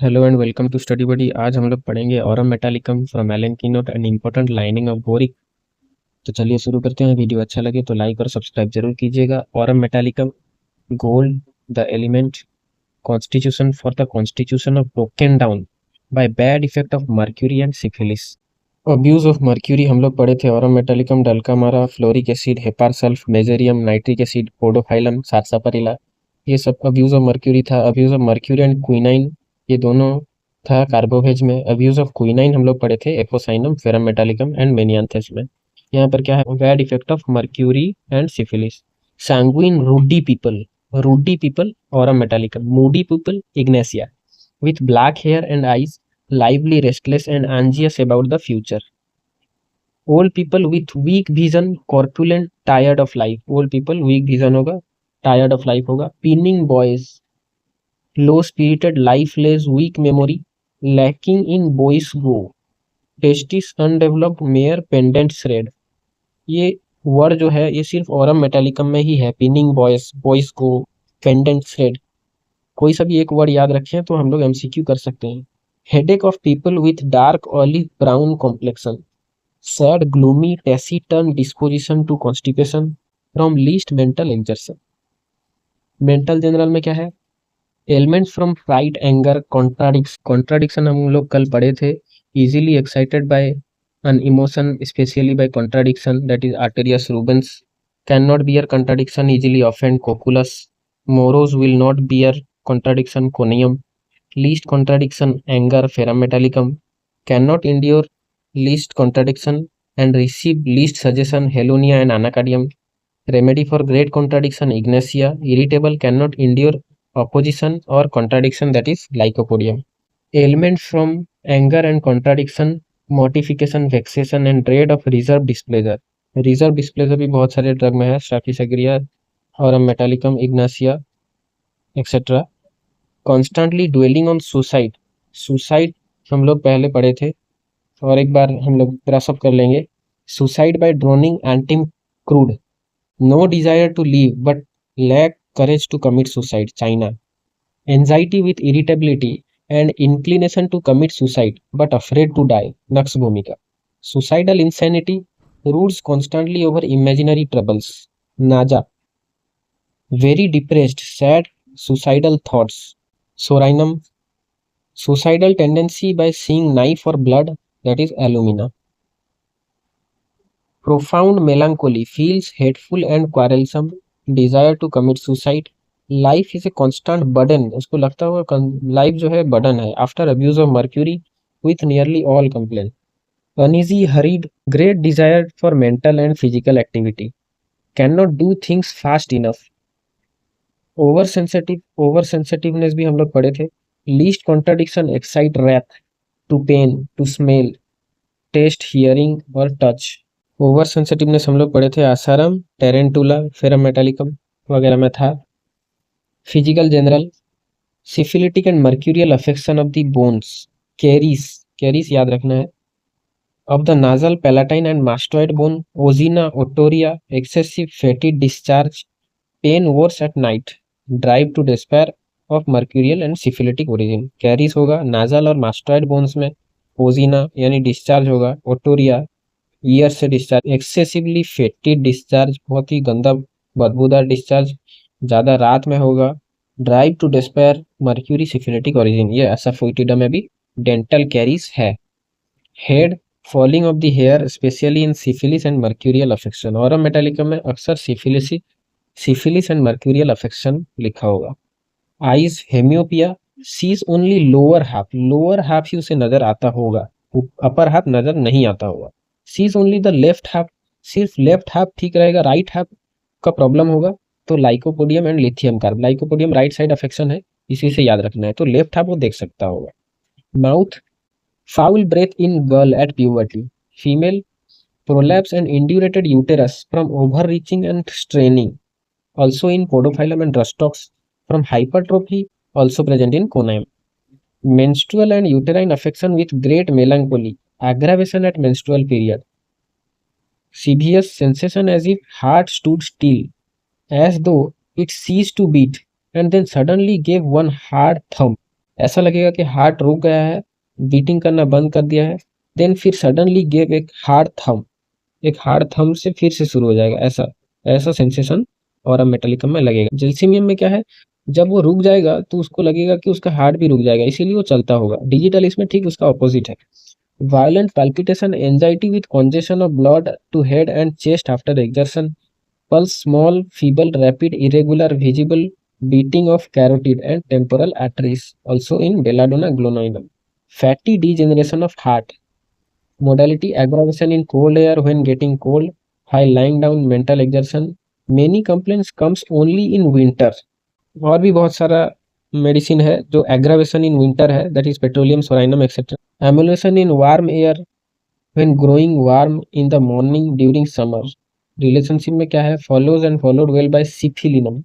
Hello and welcome to Study Buddy. आज हम लोग पढ़ेंगे aurum metallicum from Allen keynote and important lining of Boericke. तो चलिए शुरू करते हैं। वीडियो अच्छा लगे तो लाइक और सब्सक्राइब जरूर कीजिएगा। Aurum metallicum, gold the element, constitution for the constitution of broken down by bad effect of mercury and syphilis. Abuse of mercury हम लोग पढ़े थे। Aurum metallicum, dulcamara, fluoric acid, hepar sulph, mezereum, nitric acid, podophyllum, sarsaparilla, ये सब abuse of mercury था। Abuse of mercury and quinine, ये दोनों था कार्बोवेज में। अब्यूज ऑफ क्विनाइन हम लोग पढ़े थे apocynum, ferrum metallicum and menyanthes में। यहाँ पर क्या है, bad effect of mercury and syphilis. Sanguine ruddy people aurum metallicum, moody people ignatia, with black hair and eyes, lively, restless, and anxious about the future. Old people with weak vision, corpulent, tired of life. Old people weak vision होगा, tired of life होगा. Pinning boys, low spirited, lifeless, weak memory, lacking in boys go. Testis undeveloped, mere pendant shred. ये word जो है ये सिर्फ Aurum metallicum में ही है। Pinning boys, boys को, पेंडेंट थ्रेड। कोई सा भी एक वर्ड याद रखें तो हम लोग एमसीक्यू कर सकते हैं। Headache of people with dark olive brown complexion, sad gloomy taciturn disposition to constipation from least mental exertion. Mental general में क्या है, ailments from fright anger contradiction हम लोग कल पढ़े थे। Easily excited by an emotion, especially by contradiction, that is arterius rubens. Cannot bear contradiction, easily offend coculus. Morose will not bear contradiction, conium. Least contradiction, anger, ferrum metallicum. Cannot endure least contradiction and receive least suggestion, helonia and anacardium. Remedy for great contradiction, ignacia. Irritable, cannot endure opposition or contradiction, that is lycopodium. Ailments from anger and contradiction, mortification, vexation and dread of reserve displeasure. Reserve displeasure भी बहुत सारे drug में है, staphysagria और metallicum, ignatia etcetera. Constantly dwelling on suicide, suicide हम लोग पहले पढ़े थे और एक बार हम लोग ब्रशअप कर लेंगे। Suicide by drowning antim crud, no desire to live but lack courage to commit suicide, China. Anxiety with irritability and inclination to commit suicide but afraid to die, Nux Bhumika. Suicidal insanity, broods constantly over imaginary troubles, Naja. Very depressed, sad, suicidal thoughts, Sorinum. Suicidal tendency by seeing knife or blood, that is Alumina. Profound melancholy, feels hateful and quarrelsome, desire to commit suicide. Life is a constant burden, उसको लगता होगा life जो है burden है। After abuse of mercury with nearly all complain. Uneasy, hurried, great desire for mental and physical activity, can not do things fast enough. Over sensitiveness भी हम लोग पढ़े थे। Least contradiction, excite wrath, to pain, to smell, taste, hearing और touch. Over sensitiveness हम लोग पढ़े थे आसारम, टेरेंटुला, फेरम मेटालिकम वगैरह में था। Physical general, syphilitic and mercurial affection of the bones, caries याद रखना है, of the nasal, palatine and mastoid bone, ozaena, otorrhoea, excessive fetid discharge, pain worse at night, drive to despair of mercurial and syphilitic origin. Caries होगा nasal और mastoid bones में, ओजिना यानी discharge होगा, otorrhoea ear से discharge, excessively fetid discharge बहुत ही गंदा बदबूदार डिस्चार्ज ज़्यादा रात में होगा, drive to despair mercury syphilitic origin, ये एसाफोइटिडा में भी डेंटल कैरीज है। Head, falling off the hair specially in syphilis and mercurial affection. और मेटालिकम में अक्सर सिफिलिस एंड मर्क्यूरियल अफेक्शन लिखा होगा। Eyes, hemiopia, sees only lower half ही उसे नजर आता होगा, अपर हाफ नजर नहीं आता होगा। Sees only the left half, सिर्फ लेफ्ट हाफ ठीक रहेगा, राइट हाफ का प्रॉब्लम होगा तो lycopodium and lithium carb. Lycopodium right side affection है, इसी से याद रखना है, तो लेफ्ट हाफ वो देख सकता होगा। Mouth, foul breath in girl at puberty, female, prolapse and indurated uterus from over reaching and straining, also in podophyllum and rustox, from hypertrophy, also present in conime. Menstrual and uterine affection with great melancholy, aggravation at menstrual period. Severe sensation as if heart stood still, as though it ceased to beat and then suddenly gave one hard thump. ऐसा लगेगा कि heart रुक गया है, beating करना बंद कर दिया है, देन फिर सडनली गिव एक हार्ड थंब से फिर से शुरू हो जाएगा, ऐसा ऐसा सेंसेशन ऑरम मेटालिकम में लगेगा। जिल्सीमियम में क्या है, जब वो रुक जाएगा तो उसको लगेगा कि उसका हार्ट भी रुक जाएगा, इसीलिए वो चलता होगा। डिजिटल इसमें ठीक उसका ऑपोजिट है। Violent palpitation, anxiety with congestion of blood to head and chest after exertion, pulse small, feeble, rapid, irregular, visible beating of carotid and temporal arteries, also in belladonna glonoidal. Fatty degeneration of heart. Modality aggravation in cold air when getting cold, high lying down, mental exertion. Many complaints comes only in winter. और भी बहुत सारा medicine है जो aggravation in winter है, that is petroleum, psorinum etcetera. Emulation in warm air when growing warm in the morning during summer. Relationship में क्या है, follows and followed well by syphilinum,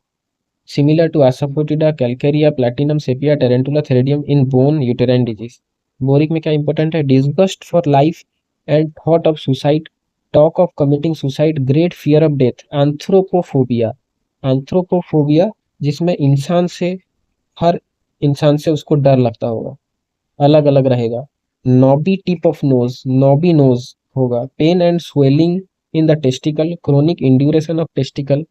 similar to asafoetida, calcarea, platinum, sepia, tarantula, theridium in bone uterine disease. Boric में क्या important है, disgust for life and thought of suicide, talk of committing suicide, great fear of death, anthropophobia, anthropophobia जिसमें इंसान से, हर इंसान से उसको डर लगता होगा, अलग अलग रहेगा। Knobby tip of nose, knobby nose होगा। Pain and swelling in the testicle, chronic induration of testicle,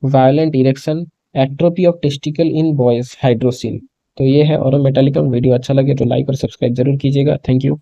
violent erection, atrophy of testicle in boys, hydrocele. तो ये है ऑरम मेटालिकम। वीडियो अच्छा लगे तो लाइक और सब्सक्राइब जरूर कीजिएगा। Thank you.